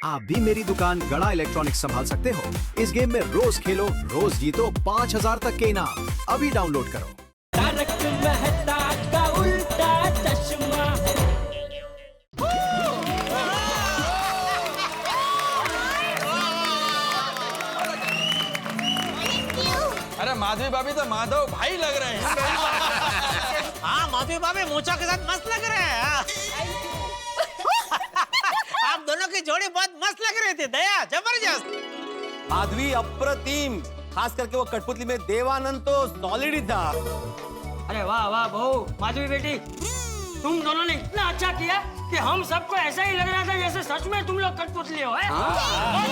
आप भी मेरी दुकान गड़ा इलेक्ट्रॉनिक्स संभाल सकते हो। इस गेम में रोज खेलो, रोज जीतो 5000 तक के इनाम। अभी डाउनलोड करो। तारक मेहता का उल्टा चश्मा। अरे माधवी भाभी तो माधव भाई लग रहे हैं। हाँ माधवी भाभी मूंछों के साथ मस्त लग रहे हैं। आप दोनों की जोड़ी बहुत मस्त लग रही थी दया, जबरदस्त। माधवी अप्रतिम, खास करके वो कठपुतली में देवानंद तो सॉलिड ही था। अरे वाह वाह बहू, माधवी बेटी, तुम दोनों ने इतना अच्छा किया कि हम सबको ऐसा ही लग रहा था जैसे सच में तुम लोग कठपुतली हो। बहुत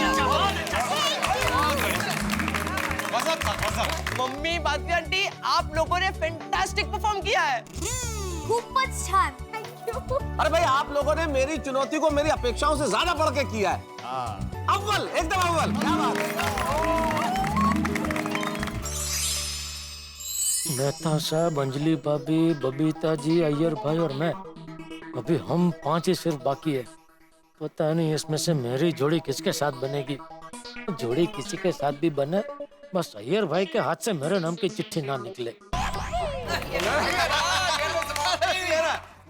अच्छा, बहुत अच्छा। मम्मी बाती आंटी, आप लोगों ने फैंटास्टिक परफॉर्म किया है। खूपच छान, थैंक यू। अरे भाई आप लोगों ने मेरी चुनौती को मेरी अपेक्षाओं से ज्यादा बढ़ के किया है। अव्वल, एकदम अव्वल। क्या बात है। मेहता साहब, अंजलि भाभी, बबीता जी, अय्यर भाई और मैं, अभी हम 5 ही सिर्फ बाकी है। पता नहीं इसमें से मेरी जोड़ी किसके साथ बनेगी। जोड़ी किसी के साथ भी बने, बस अय्यर भाई के हाथ से मेरे नाम की चिट्ठी ना निकले।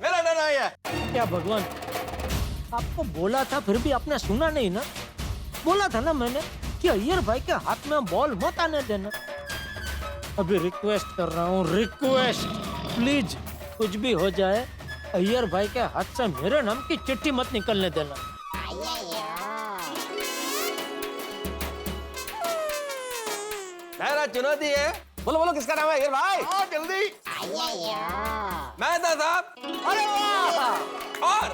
मेरा डर है। क्या भगवान, आपको बोला था फिर भी आपने सुना नहीं ना। बोला था ना मैंने कि अय्यर भाई के हाथ में बॉल मत आने देना। अभी रिक्वेस्ट कर रहा हूँ, रिक्वेस्ट, प्लीज कुछ भी हो जाए अय्यर भाई के हाथ से मेरे नाम की चिट्ठी मत निकलने देना। मेरा चुनौती है। बोलो बोलो, किसका नाम है अय्यर भाई? जल्दी। मेहता साहब। अरे वाह। और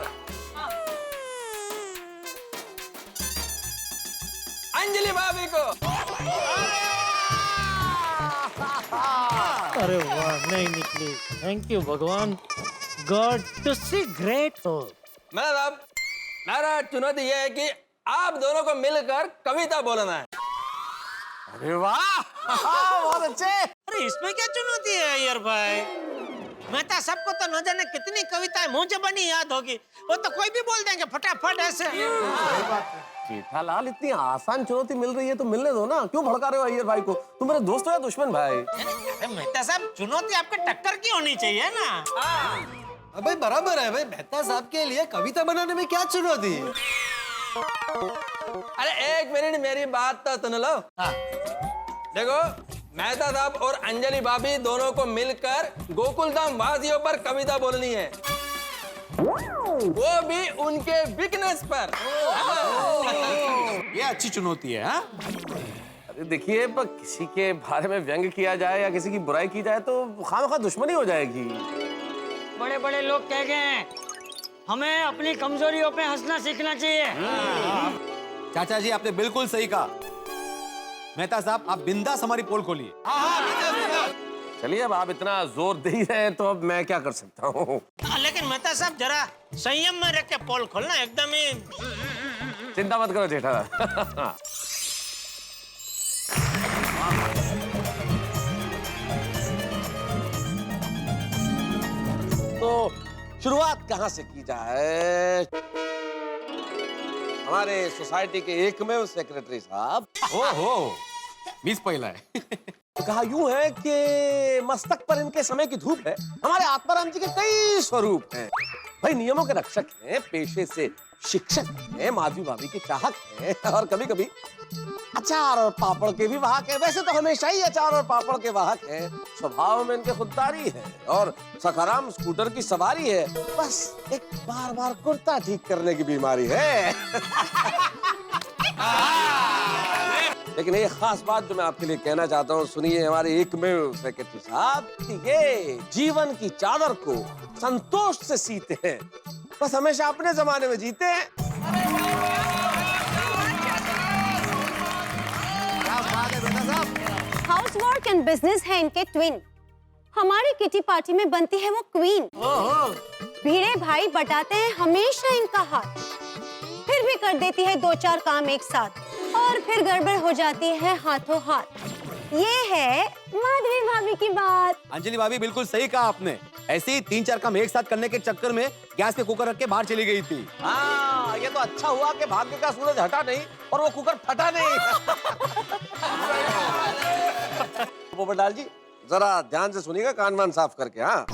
अंजलि भाभी को। अरे वाह, नहीं निकली। थैंक यू भगवान, गॉड टू सी ग्रेट हो। मेहता साहब, मेरा चुनौती ये है कि आप दोनों को मिलकर कविता बोलना है। अरे वाह, बहुत अच्छे। अरे इसमें क्या चुनौती है अय्यर भाई? मेहता सबको तो न जाने कितनी कविताएं मुंह जबानी याद होगी, वो तो कोई भी बोल देंगे फटाफट ऐसे। जेठालाल, इतनी आसान चुनौती मिल रही है तो मिलने दो ना। क्यों भड़का रहे हो अय्यर भाई को? तुम मेरे दोस्त हो या दुश्मन भाई? अरे मेहता साहब, चुनौती आपके टक्कर की होनी चाहिए ना। अबे बराबर है भाई, मेहता साहब के लिए कविता बनाने में क्या चुनौती? अरे एक मिनट, मेरी बात तो सुन लो। देखो, मेहता साहब और अंजलि भाभी दोनों को मिलकर गोकुलधाम वासियों पर कविता बोलनी है, वो भी उनके वीकनेस पर। ये अच्छी चुनौती है। हाँ? अरे देखिए, किसी के बारे में व्यंग किया जाए या किसी की बुराई की जाए तो खामखा दुश्मनी हो जाएगी। बड़े बड़े लोग कह गए हैं, हमें अपनी कमजोरियों पे हंसना सीखना चाहिए। चाचा जी, आपने बिल्कुल सही कहा। मेहता साहब, आप बिंदास हमारी पोल खोलिए। चलिए, अब आप इतना जोर दे ही रहे हैं तो अब मैं क्या कर सकता हूँ। लेकिन मेहता साहब जरा संयम में रख के पोल खोलना, एकदम ही। चिंता मत करो जेठालाल। तो शुरुआत कहाँ से की जाए? हमारे सोसाइटी के एकमेव सेक्रेटरी साहब। ओहो, मिस पहिला है। तो कहा यूं है कि मस्तक पर इनके समय की धूप है। हमारे आत्माराम जी के कई स्वरूप हैं। भाई नियमों के रक्षक हैं, पेशे से शिक्षक हैं, माधवी भाभी के चाहक हैं और कभी कभी अचार और पापड़ के भी वाहक हैं। वैसे तो हमेशा ही अचार और पापड़ के वाहक हैं। स्वभाव में इनके खुददारी है और सखाराम स्कूटर की सवारी है। बस एक बार बार कुर्ता ठीक करने की बीमारी है। लेकिन एक खास बात जो मैं आपके लिए कहना चाहता हूँ, सुनिए हमारे एकमेव सेक्रेटरी साहब, ये जीवन की चादर को संतोष से सीते हैं, बस हमेशा अपने जमाने में जीते हैं। हाउस वर्क एंड बिजनेस है इनके ट्विन। हमारी किटी पार्टी में बनती है वो क्वीन। भीड़े भाई बटाते हैं हमेशा इनका हाथ, फिर भी कर देती है 2-4 काम एक साथ और फिर गड़बड़ हो जाती है हाथों हाथ। ये है माधवी भाभी की बात। अंजलि भाभी बिल्कुल सही कहा आपने। ऐसे ही 3-4 काम एक साथ करने के चक्कर में गैस पे कुकर रख के बाहर चली गई थी। हाँ, ये तो अच्छा हुआ कि भाग्य का सूरज हटा नहीं और वो कुकर फटा नहीं। पोपटलाल जी जरा ध्यान से सुनिएगा, कान वान साफ करके। हाँ,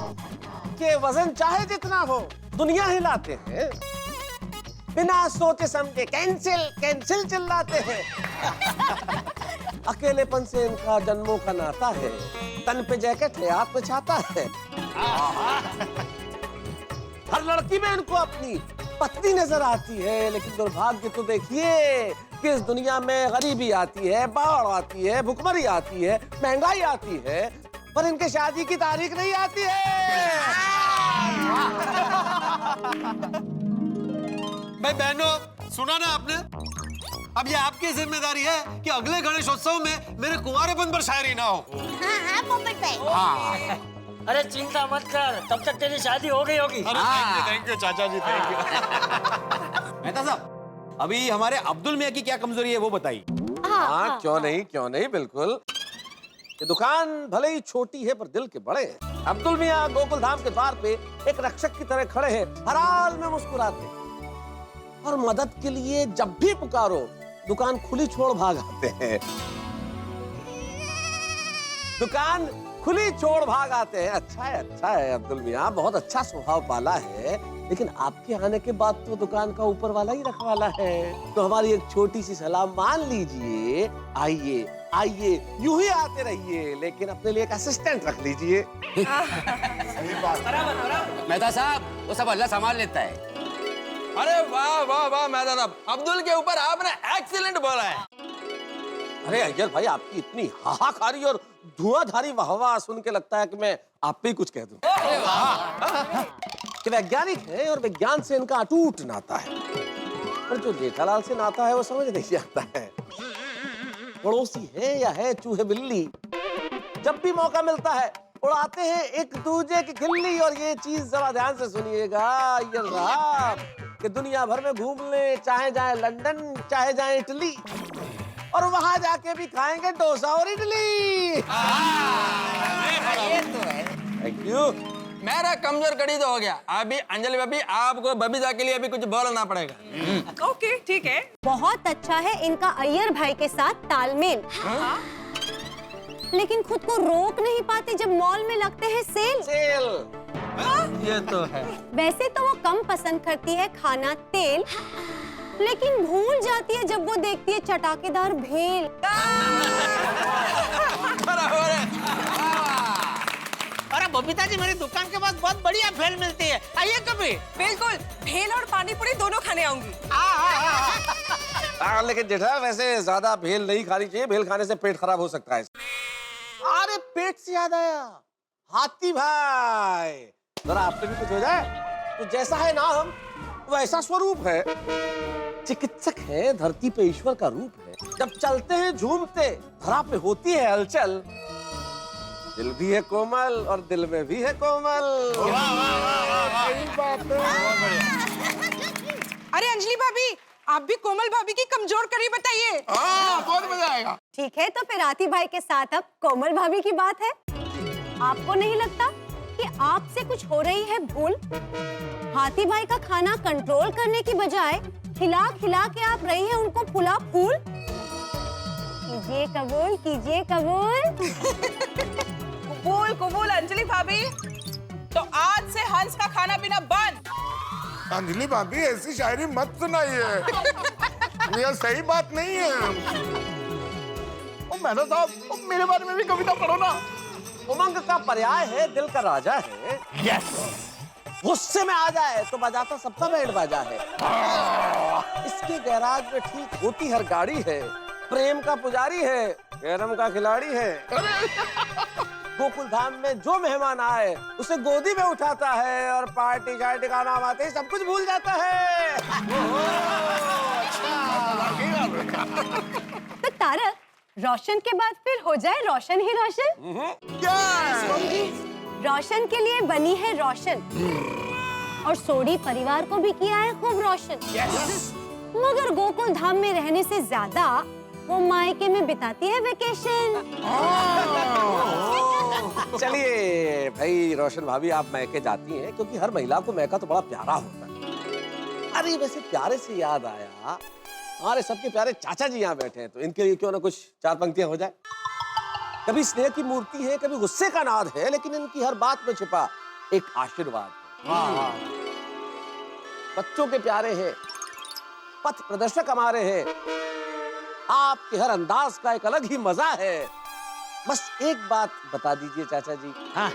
कि वजन चाहे जितना हो दुनिया हिलाते हैं, बिना सोचे समझे कैंसिल कैंसिल चिल्लाते हैं। अकेलेपन से इनका जन्मों का नाता है, तन पे जैकेट है हाथ में छाता है। हर लड़की में इनको अपनी पत्नी नजर आती है, लेकिन दुर्भाग्य तो देखिए कि इस दुनिया में गरीबी आती है, बाढ़ आती है, भुखमरी आती है, महंगाई आती है, पर इनके शादी की तारीख नहीं आती है। भाई बहनों, सुना ना आपने? अब ये आपकी जिम्मेदारी है कि अगले गणेशोत्सव में मेरे कुंवारेपन पर शायरी ना हो। हाँ पोपट भाई। अरे चिंता मत कर, तब तक तेरी शादी हो गई होगी। थैंक यू चाचा जी, थैंक यू। मेहता साहब, अभी हमारे अब्दुल मियाँ की क्या कमजोरी है वो बताइए। हाँ, क्यों नहीं, बिल्कुल। ये दुकान भले ही छोटी है पर दिल के बड़े हैं। अब्दुल मियाँ गोकुल धाम के द्वार पे एक रक्षक की तरह खड़े हैं, हर हाल में मुस्कुराते हैं और मदद के लिए जब भी पुकारो दुकान खुली छोड़ भाग आते हैं। दुकान खुली छोड़ भाग आते हैं। अच्छा है अब्दुल मियाँ, बहुत अच्छा स्वभाव पाला है, लेकिन आपके आने के बाद तो दुकान का ऊपर वाला ही रखवाला है। तो हमारी एक छोटी सी सलाह मान लीजिए। आइए यूं ही आते रहिए, लेकिन अपने लिए एक असिस्टेंट रख लीजिए। मेहता साहब, वो सब अल्लाह संभाल लेता है। अरे वाह वाह वाह मेहता साहब, अब्दुल के ऊपर आपने एक्सीलेंट बोला है। अरे अय्यर भाई, आपकी इतनी हाहाकारी और धुआंधारी वाहवाह सुन के लगता है कि मैं आप पे ही कुछ कह दूं। कि वैज्ञानिक है और विज्ञान से इनका अटूट नाता है, पर जो जेठालाल से नाता है वो समझ नहीं आता है। पड़ोसी है या है चूहे बिल्ली, जब भी मौका मिलता है उड़ाते हैं एक दूजे की खिल्ली। और ये चीज जरा ध्यान से सुनिएगा अय्यर साहब, कि दुनिया भर में घूम ले, चाहे जाए लंदन चाहे जाए इटली, और वहां जाके भी खाएंगे डोसा और इडली। ये तो है। Thank you. मेरा कमजोर कड़ी तो हो गया। अभी अंजलि भाभी आपको बबीता के लिए अभी कुछ बोलना पड़ेगा। ओके ठीक है। बहुत अच्छा है इनका अय्यर भाई के साथ तालमेल। लेकिन खुद को रोक नहीं पाते जब मॉल में लगते हैं सेल। ये तो है। वैसे तो वो कम पसंद करती है खाना तेल, लेकिन भूल जाती है जब वो देखती है चटाकेदार भेल। बराबर है। अरे बबीता जी, मेरी दुकान के पास बहुत बढ़िया भेल मिलती है, आइए कभी। बिल्कुल, भेल और पानी पूरी दोनों खाने आऊंगी। लेकिन जेठा वैसे ज्यादा भेल नहीं खानी चाहिए, भेल खाने से पेट खराब हो सकता है। अरे पेट से याद आया, हाथी भाई, जरा आपसे भी कुछ हो जाए। तो जैसा है नाम वैसा स्वरूप है। चिकित्सक है, धरती पे ईश्वर का रूप है। जब चलते हैं झूमते, धरा पे होती है हलचल। दिल भी है कोमल और दिल में भी है कोमल। अरे अंजलि भाभी, आप भी कोमल भाभी की कमजोर कड़ी बताइए। बहुत मजा आएगा। ठीक है, तो फिर हाथी भाई के साथ अब कोमल भाभी की बात है। आपको नहीं लगता कि आपसे कुछ हो रही है भूल? हाथी भाई का खाना कंट्रोल करने की बजाय खिला खिला के आप रही हैं उनको फुला फूल। कीजिए कबूल, कीजिए कबूल। कबूल अंजलि भाभी। तो आज से हंस का खाना पीना बंद। अंजलि भाभी, ऐसी शायरी मत सुनाइए, यह सही बात नहीं है। मेहता साहब, मेरे बारे में भी कविता पढ़ो ना। उमंग का पर्याय है, दिल का राजा है। यस। गुस्से में आ जाए तो बजाता सबका बैंड बाजा है। इसके गैराज में ठीक होती हर गाड़ी है। प्रेम का पुजारी है, कैरम का खिलाड़ी है। गोकुल धाम में जो मेहमान आए उसे गोदी में उठाता है, और पार्टी शार्टी का नाम आते ही सब कुछ भूल जाता है। तो तारक, रोशन के बाद फिर हो जाए रोशन ही रोशन। रोशन के लिए बनी है रोशन, और सोडी परिवार को भी किया है खूब रोशन। मगर गोकुल धाम में रहने से ज्यादा वो मायके में बिताती है वेकेशन। चलिए भाई रोशन भाभी, आप मैके जाती हैं क्योंकि हर महिला को मैका तो बड़ा प्यारा होता है। अरे वैसे प्यारे से याद आया, हमारे सबके प्यारे चाचा जी यहाँ बैठे हैं, तो इनके लिए क्यों ना कुछ चार पंक्तियां हो जाए। कभी स्नेह की मूर्ति है, कभी गुस्से का नाद है, लेकिन इनकी हर बात में छिपा एक आशीर्वाद है। बच्चों के प्यारे हैं, पथ प्रदर्शक हमारे हैं, आपके हर अंदाज का एक अलग ही मजा है। बस एक बात बता दीजिए चाचा जी, हाँ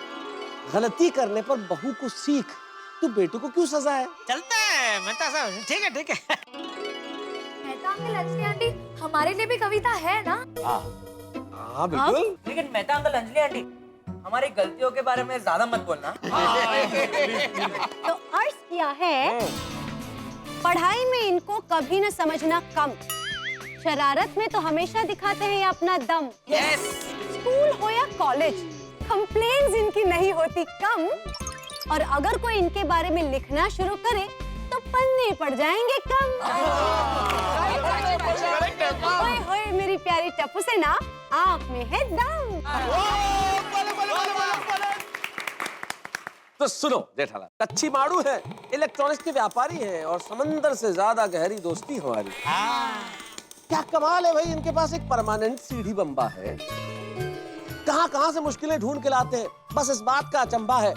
गलती करने पर बहू को सीख, तो बेटे को क्यों सजा है? चलता है मेहता साहब, ठीक है ठीक है। मेहता अंकल, अंजलि आंटी, हमारे लिए भी कविता है ना? हाँ बिल्कुल। लेकिन मेहता अंकल, अंजलि आंटी, हमारी गलतियों के बारे में ज्यादा मत बोलना। तो अर्ज किया है, पढ़ाई में इनको कभी न समझना कम, शरारत में तो हमेशा दिखाते हैं ये अपना दम। स्कूल हो या कॉलेज, कंप्लेंट्स इनकी नहीं होती कम, और अगर कोई इनके बारे में लिखना शुरू करे तो पन्ने पड़ जाएंगे कम। ओए होए मेरी प्यारी टप्पू से ना, आप में है दम। तो सुनो जेठालाल, कच्ची माड़ू है, इलेक्ट्रॉनिक्स के व्यापारी हैं, और समंदर से ज्यादा गहरी दोस्ती हमारी। क्या कमाल है भाई, इनके पास एक परमानेंट सीढ़ी बम्बा है। कहां कहां से मुश्किलें ढूंढ के लाते हैं, बस इस बात का अचंभा है।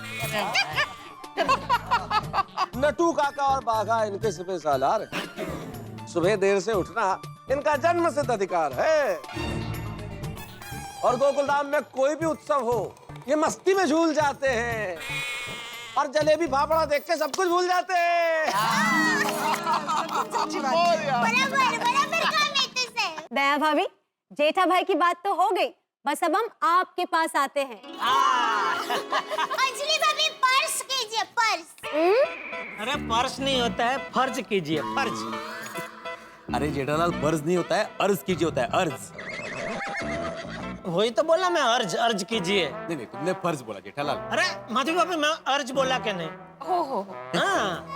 नटू काका और बाघा इनके सिपे सालार हैं। सुबह देर से उठना इनका जन्म सिद्ध अधिकार है, और गोकुलधाम में कोई भी उत्सव हो ये मस्ती में झूल जाते हैं, और जलेबी फाफड़ा देख के सब कुछ भूल जाते हैं। दया भाभी, जेठा भाई की बात तो हो गई, बस अब हम आपके पास आते हैं। अंजलि भाभी, पर्स कीजिए, पर्स। अरे पर्स नहीं होता है, फर्ज कीजिए, फर्ज। अरे जेठालाल, फर्ज नहीं होता है, अर्ज कीजिए होता है, अर्ज। वही तो बोला मैं, अर्ज अर्ज कीजिए। नहीं नहीं, तुमने फर्ज बोला जेठालाल। अरे माधवी भाभी, मैं अर्ज बोला क्या नहीं? हो। हाँ।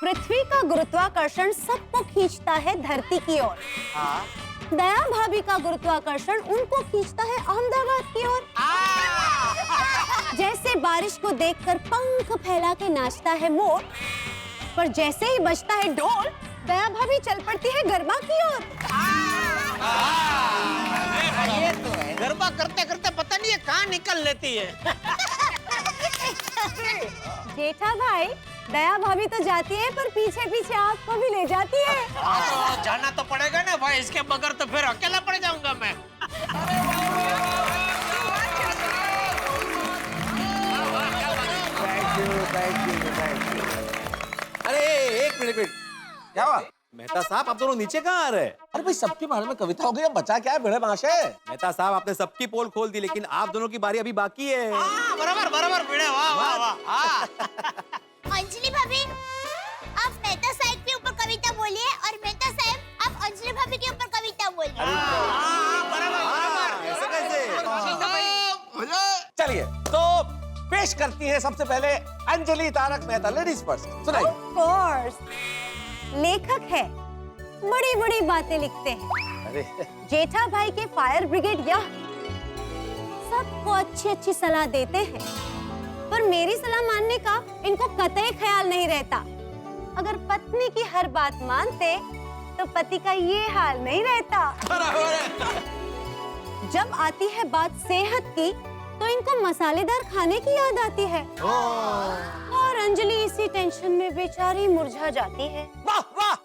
पृथ्वी का गुरुत्वाकर्षण सबको खींचता है धरती की ओर। दया भाभी का गुरुत्वाकर्षण उनको खींचता है अहमदाबाद की ओर। जैसे बारिश को देखकर पंख फैला के नाचता है मोर, पर जैसे ही बजता है ढोल, दया भाभी चल पड़ती है गरबा की ओर। गरबा करते करते पता नहीं है कहाँ निकल लेती है। जेठा भाई, दया भाभी तो जाती है, पर पीछे पीछे आपको भी ले जाती है। तो जाना तो पड़ेगा ना भाई, इसके बगैर तो फिर अकेला पड़ जाऊंगा मैं। अरे एक मिनट, क्या हुआ? मेहता साहब, आप दोनों नीचे कहाँ आ रहे हैं? अरे भाई, सबके बारे में कविता हो गई, अब बचा क्या है भिड़े माशे। मेहता साहब, आपने सबकी पोल खोल दी, लेकिन आप दोनों की बारी अभी बाकी है। बराबर बराबर भिड़े, वाह वाह वाह। अंजलि भाभी, आप मेहता साहब के ऊपर कविता बोलिए, और मेहता साहब आप अंजलि भाभी के ऊपर कविता बोलिए। ऐसे कैसे? चलिए तो पेश करती है सबसे पहले अंजलि तारक मेहता, लेडीज फर्स्ट, सुनाइए। Of course, लेखक है, बड़ी बड़ी बातें लिखते हैं। अरे जेठा भाई के फायर ब्रिगेड यह सबको अच्छी अच्छी सलाह देते हैं, पर मेरी सलाह मानने का इनको कतई ख्याल नहीं रहता। अगर पत्नी की हर बात मानते तो पति का ये हाल नहीं रहता। जब आती है बात सेहत की तो इनको मसालेदार खाने की याद आती है, और अंजलि इसी टेंशन में बेचारी मुरझा जाती है। वाह वाह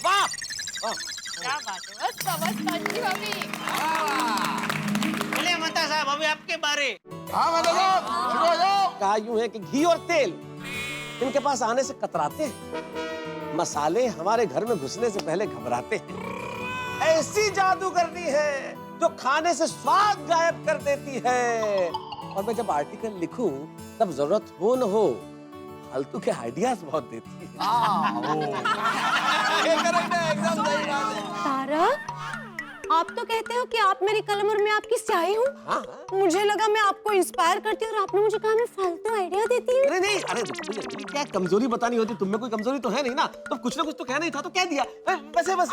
वाह, क्या बात है, मस्त अंजलि भाभी। चलिए मेहता साहब, अभी आपके बारे। कहा यूं है कि घी और तेल इनके पास आने से कतराते हैं, मसाले हमारे घर में घुसने से पहले घबराते हैं। ऐसी जादू करनी है जो खाने से स्वाद गायब कर देती है, और मैं जब आर्टिकल लिखूं तब जरूरत हो न हो फालतू के आइडियाज बहुत देती है। तारक, आप तो कहते हो कि आप मेरी कलम और मैं आपकी स्याही हूँ। हाँ? मुझे लगा मैं आपको इंस्पायर करती हूँ और आपने मुझे कहा मैं फालतू आइडिया देती हूँ। अरे नहीं, अरे क्या कमजोरी बतानी होती, तुम में कोई कमजोरी तो है नहीं ना, तो कुछ ना कुछ तो कहना ही था तो कह दिया, वैसे बस।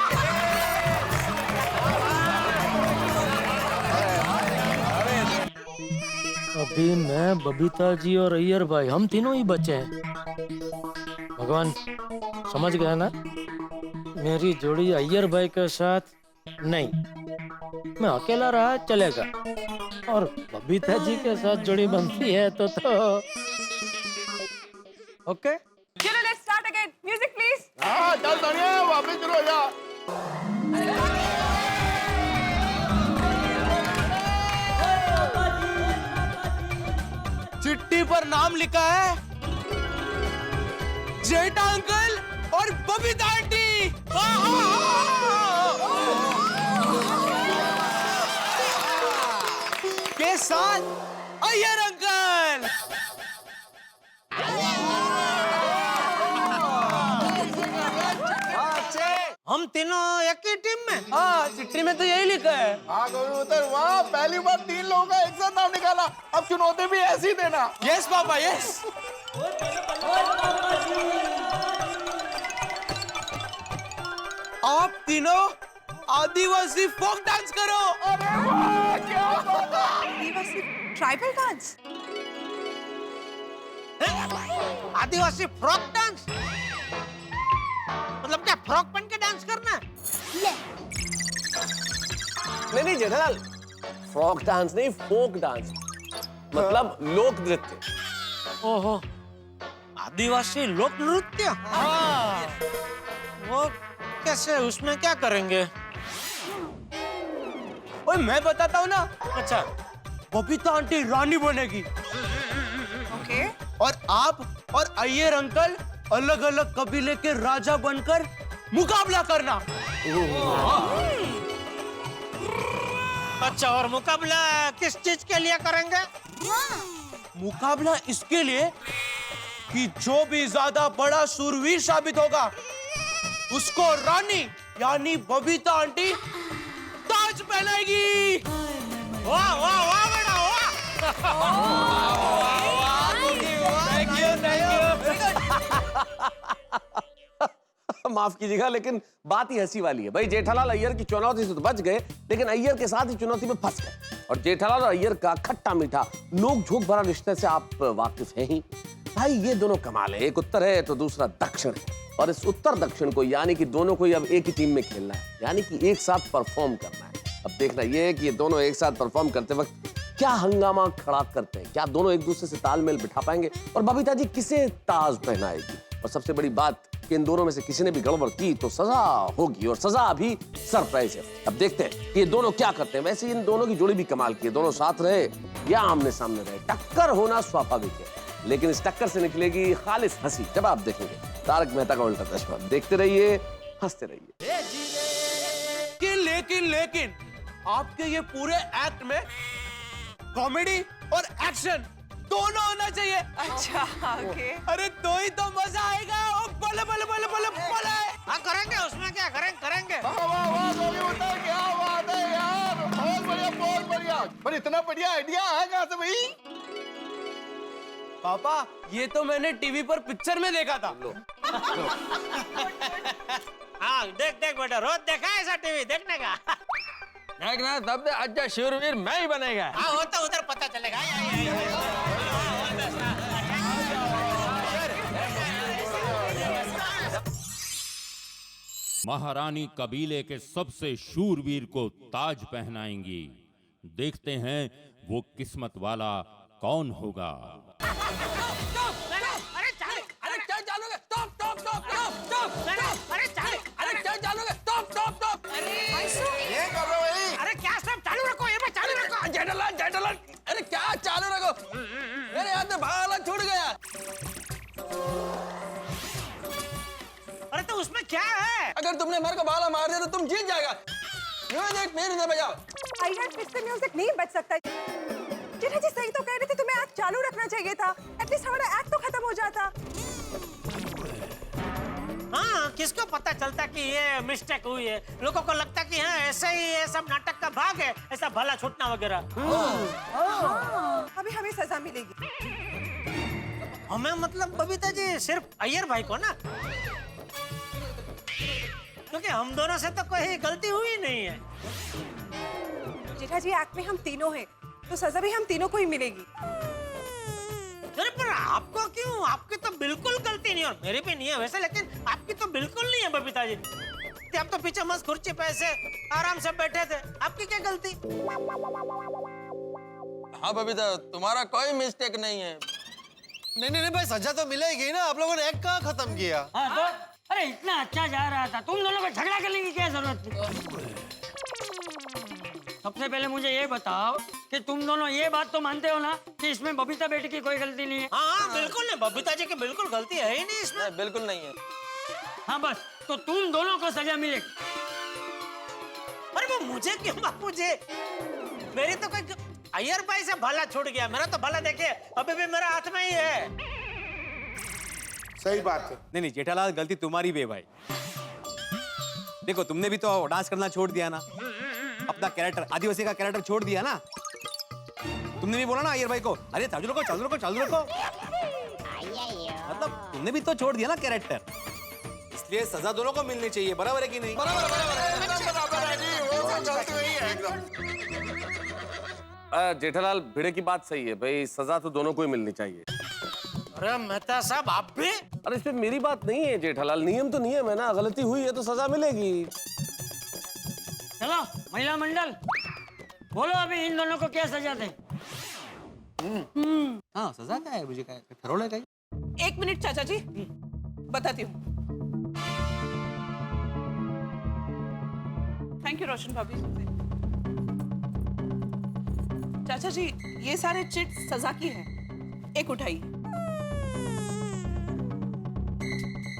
अभी मैं, बबीता जी और अय्यर भाई, हम तीनों ही बचे हैं। भगवान समझ गया ना, मेरी जोड़ी अय्यर भाई के साथ नहीं, मैं अकेला रहा चलेगा, और बबीता जी के साथ जोड़ी बनती है तो ओके। चलो let's start again, music please. हाँ चल तनिया वापस शुरू हो जा। चिट्ठी पर नाम लिखा है जेठा अंकल और बबीता आंटी के साथ अय्यर अंकल। हम तीनों एक ही टीम में। हाँ चिट्ठी में तो यही लिखा है। हाँ कबूतर वाह, पहली बार 3 लोगों का एक साथ नाम निकाला। अब चुनौती भी ऐसी देना। Yes papa yes. आप तीनों आदिवासी फोक डांस करो। अरे वाह क्या बात है। आदिवासी ट्राइबल डांस। आदिवासी फ्रॉक डांस मतलब क्या फ्रॉक पहन के डांस करना है? नहीं जेठालाल, फ्रॉक डांस नहीं, फोक डांस मतलब लोक नृत्य। ओहो, आदिवासी लोक नृत्य। हाँ। वो कैसे, उसमें क्या करेंगे? ओए मैं बताता हूँ ना। अच्छा, बबीता आंटी रानी बनेगी ओके। और आप और अय्यर अंकल अलग अलग कबीले के राजा बनकर मुकाबला करना। अच्छा, और मुकाबला किस चीज के लिए करेंगे? मुकाबला इसके लिए कि जो भी ज्यादा बड़ा सूरवीर साबित होगा उसको रानी यानी बबीता आंटी ताज पहनाएगी। वाह वाह वाह बेटा माफ कीजिएगा लेकिन बात ही हंसी वाली है। भाई जेठालाल अय्यर की चुनौती से तो बच गए, लेकिन अय्यर के साथ ही चुनौती में फंस गए। और जेठालाल और अय्यर का खट्टा मीठा नोक झोंक भरा रिश्ते से आप वाकिफ हैं ही। भाई ये दोनों कमाल है, एक उत्तर है तो दूसरा दक्षिण है, और इस उत्तर दक्षिण को यानी कि दोनों को अब एक ही टीम में खेलना है, यानी कि एक साथ परफॉर्म करना है। अब देखना ये है कि ये दोनों एक साथ परफॉर्म करते वक्त क्या हंगामा खड़ा करते हैं, क्या दोनों एक दूसरे से तालमेल बिठा पाएंगे, और बबीता जी किसे ताज पहनाएगी। और सबसे बड़ी बात कि इन दोनों में से किसी ने भी गड़बड़ की तो सजा होगी, और सजा अभी सरप्राइज है। अब देखते हैं कि ये दोनों क्या करते हैं। वैसे इन दोनों की जोड़ी भी कमाल की है, दोनों साथ रहे या आमने सामने रहे, टक्कर होना स्वाभाविक है, लेकिन इस टक्कर से निकलेगी खालिस हंसी जब आप देखेंगे तारक मेहता का उल्टा चश्मा। देखते रहिए, हंसते रहिए। लेकिन आपके ये पूरे एक्ट में कॉमेडी और एक्शन दोनों होना चाहिए। अच्छा ओके। अरे तो ही तो मजा आएगा। ओ बले बले बले बले बले। हाँ करेंगे, उसमें क्या करेंगे। वाह वाह वाह कबूतर क्या बात है यार, बहुत बढ़िया बहुत बढ़िया। पर इतना बढ़िया आइडिया है कहाँ से भाई? पापा ये तो मैंने टीवी पर पिक्चर में देखा था। हाँ देख बेटा, रोज देखा है ऐसा टीवी देखने का। देखना तब से अच्छा शूरवीर मैं ही बनेगा। हाँ वो तो उधर पता चलेगा। महारानी कबीले के सबसे शूरवीर को ताज पहनाएंगी। देखते हैं वो किस्मत वाला कौन होगा। अरे क्या सब चालू रखो, ये मैं चालू रखो। जेठालाल अरे क्या चालू रखो, मेरे हाथ में भाला छूट गया। अरे तो उसमें क्या है? अगर तुमने मेरे को भाला मार दिया तो तुम जीत जाएगा। म्यूजिक फिर से बजाओ। अय्यर फिर से म्यूजिक नहीं बज सकता। जेठा जी सही तो कह रहे थे, तुम्हें एक्ट चालू रखना चाहिए था, एटलीस्ट हमारा एक्ट तो खत्म हो जाता। हाँ किसको पता चलता कि ये मिस्टेक हुई है। लोगों को लगता कि हाँ ऐसे ही ये सब नाटक का भाग है, ऐसा भला छूटना वगैरह। अभी हमें सजा मिलेगी। हमें मतलब बबीता जी सिर्फ अय्यर भाई को ना, क्योंकि हम दोनों से तो कोई गलती हुई नहीं है। जेठा जी एक्ट में हम तीनों हैं, तो सजा भी हम तीनों को ही मिलेगी। अरे पर आपको क्यों? आपकी तो बिल्कुल गलती नहीं, और मेरी भी नहीं है वैसे, लेकिन आपकी तो बिल्कुल नहीं है बबीता जी। आप तो पीछे मस्त कुर्सी पे ऐसे आराम से बैठे थे, आपकी क्या गलती? हाँ बबीता, तुम्हारा कोई मिस्टेक नहीं है। नहीं भाई, सजा तो मिलेगी ना। आप लोगों ने एक कहाँ खत्म किया? हाँ तो अरे इतना अच्छा जा रहा था, तुम दोनों को झगड़ा करने की क्या जरूरत थी? सबसे पहले मुझे ये बताओ कि तुम दोनों ये बात तो मानते हो ना कि इसमें बबीता बेटी की कोई गलती नहीं है? हाँ बिल्कुल नहीं, बबीता जी की बिल्कुल गलती है ही नहीं इसमें। नहीं, बिल्कुल नहीं है। हाँ बस, तो तुम दोनों को सजा मिलेगी। अरे वो मुझे क्यों बापू जी? मेरी तो कोई अय्यर भाई से भला छूट गया, मेरा तो भला देखिए अभी भी मेरे हाथ में ही है। सही बात है। नहीं जेठालाल, गलती तुम्हारी भी है भाई। देखो तुमने भी तो डांस करना छोड़ दिया ना, अपना कैरेक्टर आदिवासी का कैरेक्टर छोड़ दिया ना। तुमने भी बोला ना अय्यर भाई को, अरे चालू रखो चालू रखो चालू रखो, मतलब तुमने भी तो छोड़ दिया ना कैरेक्टर, इसलिए सजा दोनों को मिलनी चाहिए। बराबर है कि नहीं? जेठालाल, भिड़े की बात सही है भाई, सजा तो दोनों को ही मिलनी चाहिए। अरे मेहता साहब आप भी? अरे इसमें मेरी बात नहीं है जेठालाल, नियम तो नियम है ना, गलती हुई है तो सजा मिलेगी। चलो महिला मंडल, बोलो अभी इन दोनों को क्या सजा दें? हाँ सजा क्या है, मुझे क्या ठरोले का? 1 मिनट चाचा जी, बताती हूँ। थैंक यू रोशन भाभी। चाचा जी, ये सारे चिट सजा की है, एक उठाइए।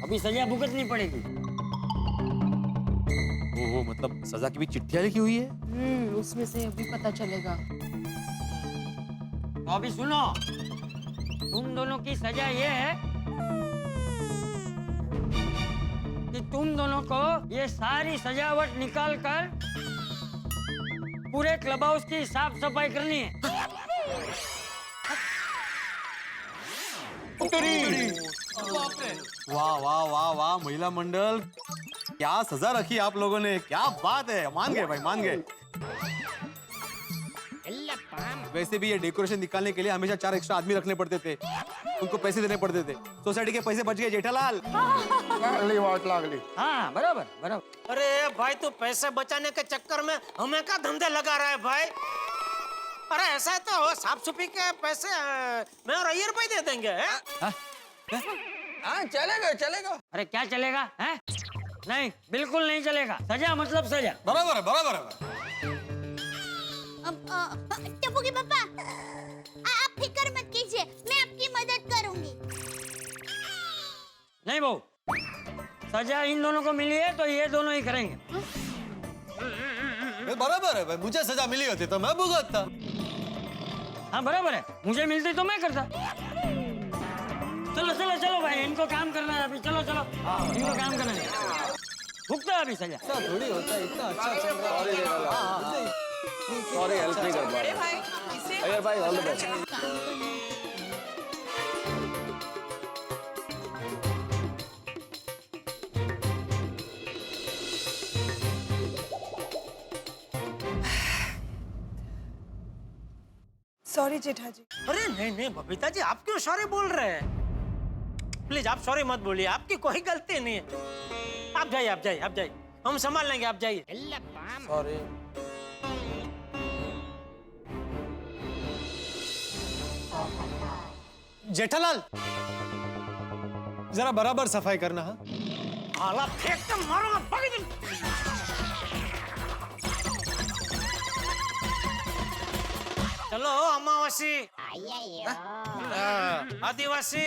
अभी सजा भुगतनी पड़ेगी। वो मतलब सजा की भी चिट्ठियां लिखी हुई है? उसमें से अभी पता चलेगा। तो अभी सुनो, तुम दोनों की सजा ये है कि तुम दोनों को ये सारी सजावट निकाल कर पूरे क्लब हाउस की साफ सफाई करनी है। वाह वाह वाह वाह महिला मंडल, क्या सजा रखी आप लोगों ने, क्या बात है। मान गए भाई, मान गए। वैसे भी ये डेकोरेशन निकालने के लिए हमेशा 4 एक्स्ट्रा आदमी रखने पड़ते थे, उनको पैसे देने पड़ते थे। सोसाइटी के पैसे बच गए जेठालाल। हाँ बराबर बराबर। अरे भाई तू पैसे बचाने के चक्कर में हमें क्या धंधे लगा रहा है भाई? अरे ऐसा है तो साफ सफाई के पैसे मैं और अय्यर भाई दे देंगे। हाँ चलेगा चलेगा। अरे क्या चलेगा है? नहीं बिल्कुल नहीं चलेगा, सजा मतलब सजा। बराबर है बराबर है। टप्पू के पापा, आप फिक्र मत कीजिए, मैं आपकी मदद करूंगी। नहीं बहू, सजा इन दोनों को मिली है तो ये दोनों ही करेंगे। बराबर है भाई, मुझे सजा मिली होती तो मैं भुगतता। हाँ बराबर है, मुझे मिलती तो मैं करता। चलो चलो चलो भाई, इनको काम करना है अभी। चलो चलो इनको काम करना है, भुगतो अभी सजा। थोड़ी होता है, इतना अच्छा चल रहा है। सॉरी, हेल्प नहीं कर पा रहा। अय्यर भाई ऑल द बेस्ट। सॉरी जेठा जी। अरे नहीं नहीं बबीता जी, आप क्यों सॉरी बोल रहे हैं? प्लीज आप सॉरी मत बोलिए, आपकी कोई गलती नहीं है। आप जाइए आप जाइए आप जाइए, हम संभाल लेंगे, आप जाइए। सॉरी। जेठालाल, जरा बराबर सफाई करना। हाँ आला फेंक के मारूंगा, भाग। चलो अमावासी, आदिवासी,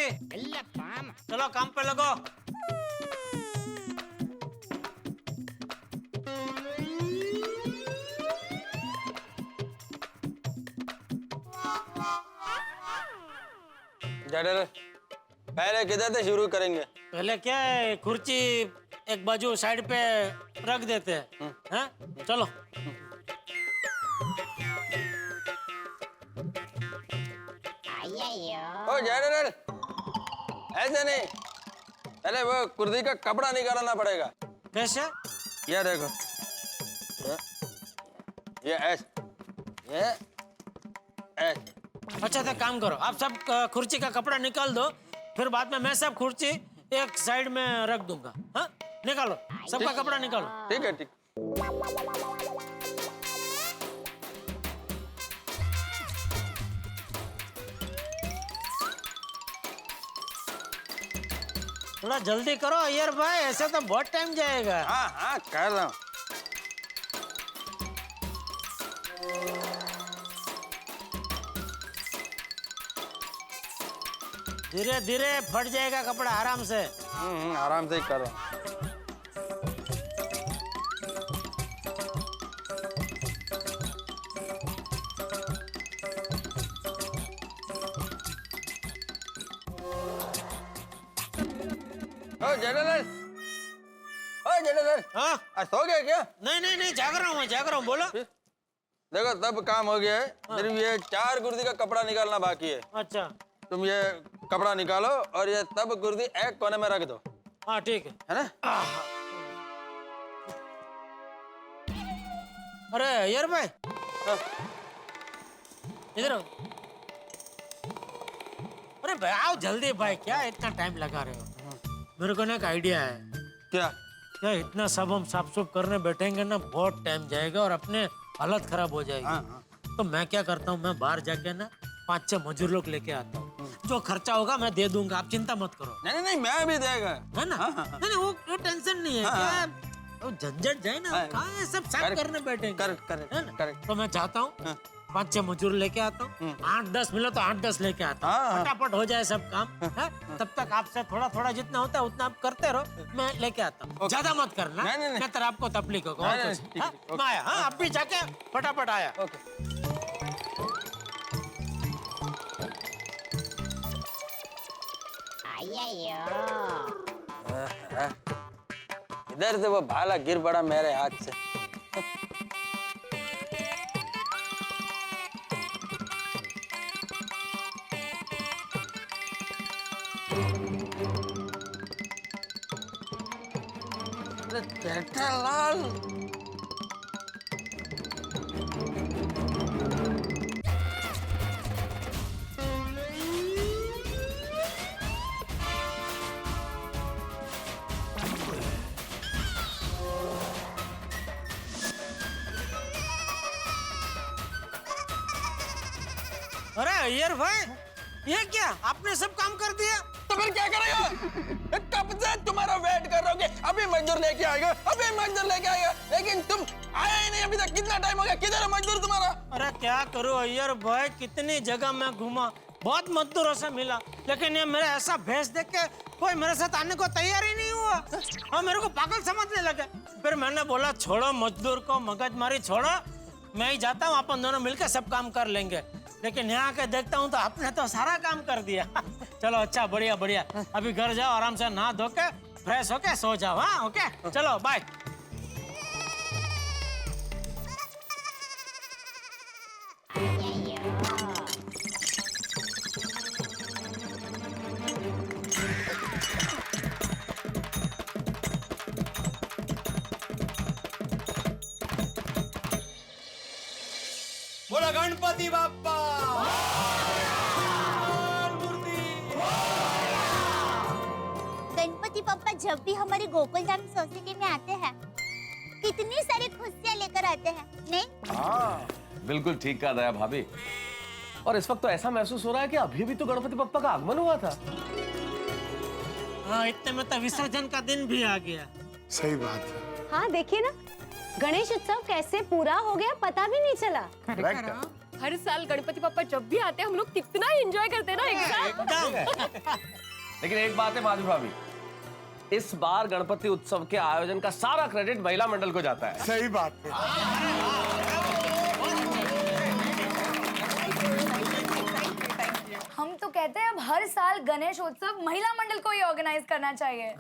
चलो काम पे लगो। पहले किधर से शुरू करेंगे? पहले क्या है, कुर्सी एक बाजू साइड पे रख देते हैं। हाँ? चलो। ओ जनरल, ऐसे नहीं, पहले वो कुर्सी का कपड़ा निकालना पड़ेगा। कैसे? ये देखो, ये ऐसे, ऐसे। अच्छा तो काम करो, आप सब कुर्सी का कपड़ा निकाल दो, फिर बाद में मैं सब कुर्सी एक साइड में रख दूंगा। हाँ, निकालो सबका कपड़ा निकालो। ठीक है, ठीक। थोड़ा जल्दी करो अय्यर भाई, ऐसे तो बहुत टाइम जाएगा। हाँ हाँ कर रहा हूँ। धीरे धीरे फट जाएगा कपड़ा, आराम से। आराम से ही कर रहा हूँ। जनरल, हाँ सो गए क्या? नहीं जाग रहा हूँ मैं, जाग रहा हूँ, बोलो। देखो तब काम हो गया है, सिर्फ ये 4 कुर्सी का कपड़ा निकालना बाकी है। अच्छा तुम ये कपड़ा निकालो और ये तब कुर्सी एक कोने में रख दो। हाँ ठीक है ना? अरे अय्यर भाई, इधर आओ। अरे भाई आओ जल्दी भाई, क्या इतना टाइम लगा रहे हो? मेरे को ना एक आइडिया है। क्या? क्या इतना सब हम साफ सुफ करने बैठेंगे ना, बहुत टाइम जाएगा और अपने हालत खराब हो जाएगी। तो मैं क्या करता हूँ, मैं बाहर जाके ना 5-6 मजदूर लोग लेके आता हूँ। जो खर्चा होगा मैं दे दूंगा, आप चिंता मत करो। नहीं मैं भी देगा, है ना? नहीं वो टेंशन नहीं है। क्या झंझट जाए ना, कहाँ ये सब साफ करने बैठेंगे। करेक्ट। तो मैं चाहता हूँ 5-6 मजदूर लेके आता हूँ, 8-10 मिले तो 8-10 लेके आता हूँ, फटाफट हो जाए सब काम। तब तक आपसे थोड़ा थोड़ा जितना होता है उतना आप करते रहो, मैं लेके आता हूँ। ज्यादा मत करना, मैं तरह आपको तकलीफ होगा। मैं आया, हाँ आप भी जाके फटाफट आया। इधर से वो भाला गिर पड़ा मेरे हाथ से। जेठालाल, अरे अय्यर भाई, ये क्या आपने सब काम कर दिया? तो फिर क्या करेगा? कब से तुम्हारा वेट कर रहा हूँ कि अभी मजदूर लेके आएगा, अभी मजदूर लेके आएगा, लेकिन तुम आया ही नहीं अभी तक। कितना टाइम हो गया? किधर है मजदूर तुम्हारा? अरे क्या करूं अय्यर भाई, कितनी जगह मैं घूमा, बहुत मजदूरों से मिला, लेकिन ये मेरा ऐसा भेष देख के कोई मेरे साथ आने को तैयार ही नहीं हुआ और मेरे को पागल समझने लगे। फिर मैंने बोला छोड़ो मजदूर को, मगजमारी छोड़ो, मैं ही जाता हूँ, अपन दोनों मिलकर सब काम कर लेंगे। लेकिन यहाँ के देखता हूँ तो आपने तो सारा काम कर दिया। चलो अच्छा, बढ़िया बढ़िया। अभी घर जाओ, आराम से नहा धो के फ्रेश होके सो जाओ। हाँ ओके, चलो बाय। बोला गणपति बाप्पा। गणपति पापा जब भी हमारे गोकुल धाम सोसाइटी में आते हैं कितनी सारी खुशियाँ लेकर आते हैं, नहीं? हाँ बिल्कुल ठीक कहा दया भाभी। और इस वक्त तो ऐसा महसूस हो रहा है कि अभी भी तो गणपति बप्पा का आगमन हुआ था। हाँ इतने में तो विसर्जन का दिन भी आ गया। सही बात है। हाँ देखिए ना, गणेश उत्सव कैसे पूरा हो गया पता भी नहीं चला। हर साल गणपति पापा जब भी आते हैं हम लोग कितना एंजॉय करते हैं ना एक साथ। लेकिन एक बात है माधवी भाभी, इस बार गणपति उत्सव के आयोजन का सारा क्रेडिट महिला मंडल को जाता है। सही बात है। हम तो कहते हैं अब हर साल गणेश उत्सव महिला मंडल को ही ऑर्गेनाइज करना चाहिए।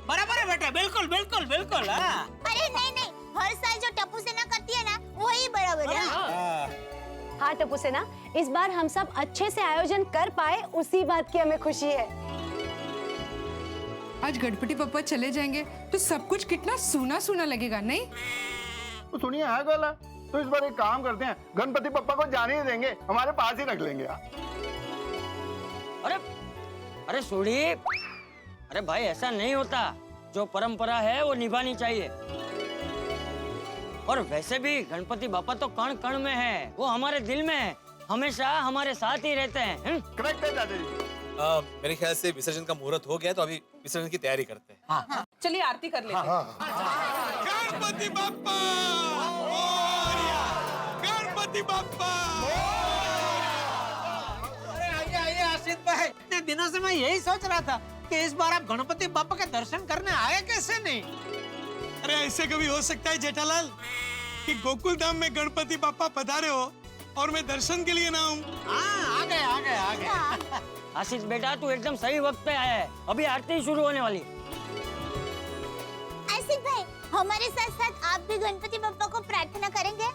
बराबर है बेटा, बिल्कुल बिल्कुल बिल्कुल। अरे नहीं, हर साल जो टप्पू सेना करती है ना वही बराबर है। हाँ टप्पू सेना, इस बार हम सब अच्छे से आयोजन कर पाए, उसी बात की हमें खुशी है। आज गणपति पापा चले जाएंगे तो सब कुछ कितना सूना सूना लगेगा, नहीं? सुनिए हाँ गोला, तो इस बार एक काम करते हैं, गणपति पप्पा को जाने ही देंगे, हमारे पास ही रख लेंगे यार। अरे अरे सोढ़ी, अरे भाई ऐसा नहीं होता। जो परंपरा है वो निभानी चाहिए। और वैसे भी गणपति बापा तो कण कण में है, वो हमारे दिल में है, हमेशा हमारे साथ ही रहते हैं। करेक्ट है दादाजी। मेरे ख्याल से विसर्जन का मुहूर्त हो गया, तो अभी विसर्जन की तैयारी करते हैं। हाँ। चलिए आरती कर लेते हैं। गणपति बाप्पा मोरया, गणपति बाप्पा। अरे आइए आइए आशीष भाई, इतने दिनों से मैं यही सोच रहा था कि इस बार आप गणपति बाप्पा के दर्शन करने आए कैसे नहीं। अरे ऐसे कभी हो सकता है जेठालाल कि गोकुल धाम में गणपति बाप्पा पधारे हो और मैं दर्शन के लिए ना आऊं? हाँ, आ गए। आशीष बेटा, तू एकदम सही वक्त पे आया है। अभी आरती शुरू होने वाली। आशीष भाई, हमारे साथ साथ आप भी गणपति बप्पा को प्रार्थना करेंगे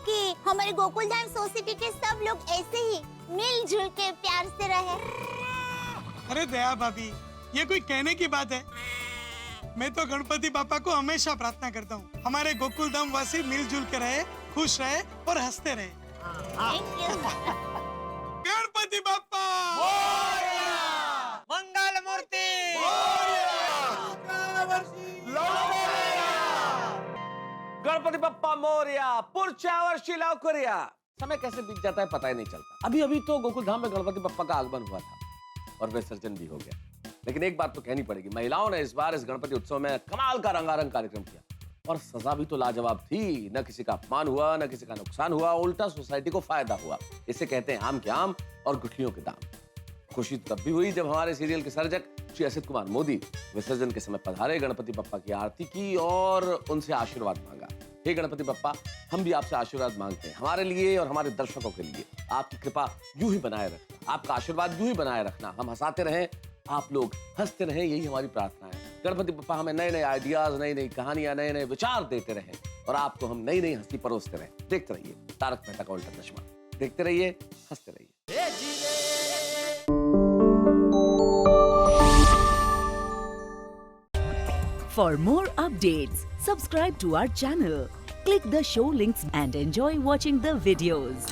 कि हमारे गोकुल धाम सोसाइटी के सब लोग ऐसे ही मिलजुल के प्यार से रहे। अरे दया भाभी, ये कोई कहने की बात है? मैं तो गणपति बाप्पा को हमेशा प्रार्थना करता हूँ, हमारे गोकुल धाम वासी मिलजुल के रहे, खुश रहे और हंसते रहे। गणपति बाप्पा मंगल मूर्ति। गणपति बप्पा मोरया, पुरच्या वर्षी लवकरिया। समय कैसे बीत जाता है पता ही नहीं चलता। अभी अभी तो गोकुल धाम में गणपति बप्पा का आगमन हुआ था और विसर्जन भी हो गया। लेकिन एक बात तो कहनी पड़ेगी, महिलाओं ने इस बार इस गणपति उत्सव में कमाल का रंगारंग कार्यक्रम किया और सजा भी तो लाजवाब थी। न किसी का अपमान हुआ, न किसी का नुकसान हुआ, उल्टा सोसाइटी को फायदा हुआ। इसे कहते हैं आम के आम और गुठलियों के दाम। खुशी तब भी हुई जब हमारे सीरियल के सर्जक श्री असित कुमार मोदी विसर्जन के समय पधारे, गणपति बप्पा की आरती की और उनसे आशीर्वाद मांगा। हे गणपति बप्पा, हम भी आपसे आशीर्वाद मांगते हैं, हमारे लिए और हमारे दर्शकों के लिए। आपकी कृपा यूं ही बनाए रखना, आपका आशीर्वाद यूं ही बनाए रखना। हम हंसाते रहें, आप लोग हंसते रहें, यही हमारी प्रार्थना है। गणपति बप्पा हमें नए नए आइडियाज, नई नई कहानियां, नए नए विचार देते रहें और आपको हम नई नई हंसी परोसते रहें। देखते रहिए तारक मेहता का उल्टा चश्मा, देखते रहिए, हंसते रहिए। For more updates, subscribe to our channel, click the show links and enjoy watching the videos.